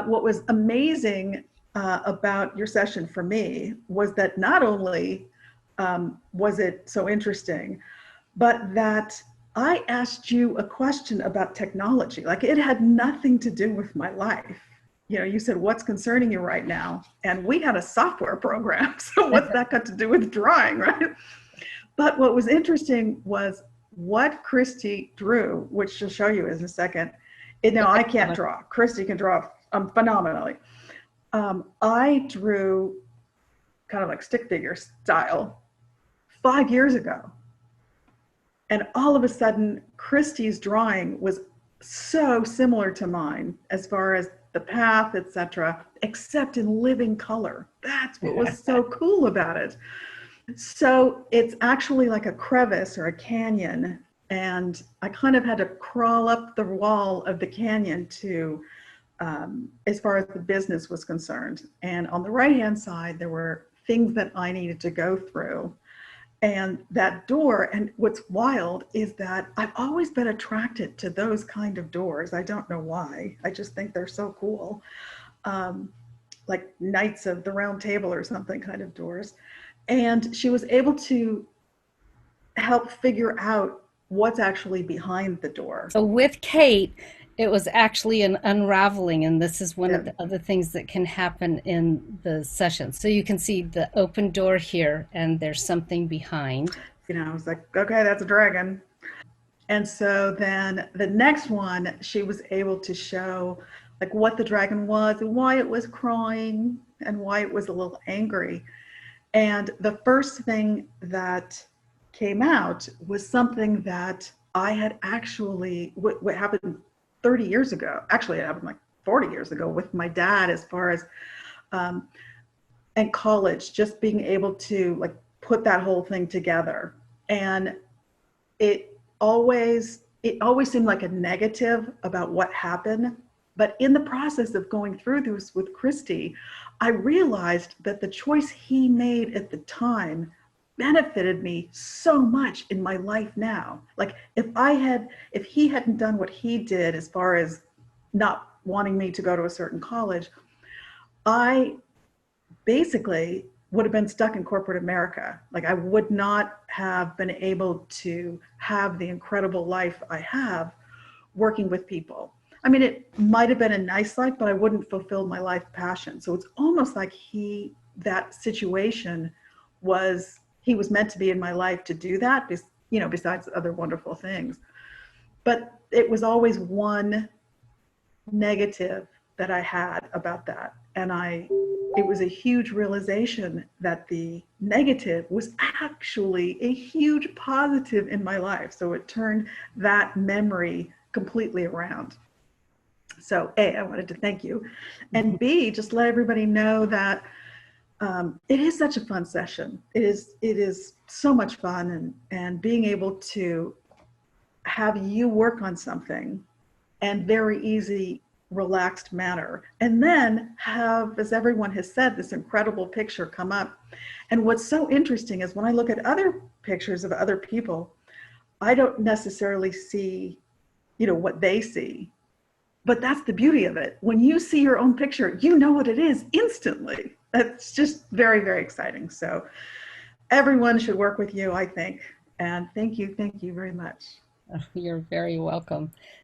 what was amazing about your session for me was that not only was it so interesting, but that I asked you a question about technology. Like it had nothing to do with my life. You know, you said, what's concerning you right now? And we had a software program. So what's that got to do with drawing, right? But what was interesting was what Christy drew, which she'll show you in a second. Now, I can't draw. Christy can draw phenomenally. I drew kind of like stick figure style 5 years ago. And all of a sudden, Christy's drawing was so similar to mine as far as the path, etc., except in living color. That's what was so cool about it. So it's actually like a crevice or a canyon. And I kind of had to crawl up the wall of the canyon to, as far as the business was concerned. And on the right-hand side, there were things that I needed to go through. And that door, and what's wild is that I've always been attracted to those kind of doors. I don't know why. I just think they're so cool. Like Knights of the Round Table or something kind of doors. And she was able to help figure out what's actually behind the door. So with Kate, it was actually an unraveling, and this is one Yeah. of the other things that can happen in the session. So you can see the open door here, and there's something behind. You know, I was like, okay, that's a dragon. And so then the next one, she was able to show like what the dragon was and why it was crying and why it was a little angry. And the first thing that came out was something that I had actually, what happened 30 years ago. Actually, it happened like 40 years ago with my dad, as far as um, in college, just being able to like put that whole thing together. And it always seemed like a negative about what happened. But in the process of going through this with Christy, I realized that the choice he made at the time benefited me so much in my life now. Like if he hadn't done what he did as far as not wanting me to go to a certain college, I basically would have been stuck in corporate America. Like I would not have been able to have the incredible life I have working with people. I mean, it might have been a nice life, but I wouldn't fulfill my life passion. So it's almost like that situation he was meant to be in my life to do that, besides other wonderful things. But it was always one negative that I had about that. And it was a huge realization that the negative was actually a huge positive in my life. So it turned that memory completely around. So A, I wanted to thank you. And B, just let everybody know that it is such a fun session. It is so much fun, and being able to have you work on something and very easy, relaxed manner, and then have, as everyone has said, this incredible picture come up. And what's so interesting is when I look at other pictures of other people, I don't necessarily see, what they see. But that's the beauty of it. When you see your own picture, you know what it is instantly. That's just very, very exciting. So everyone should work with you, I think. And thank you very much. You're very welcome.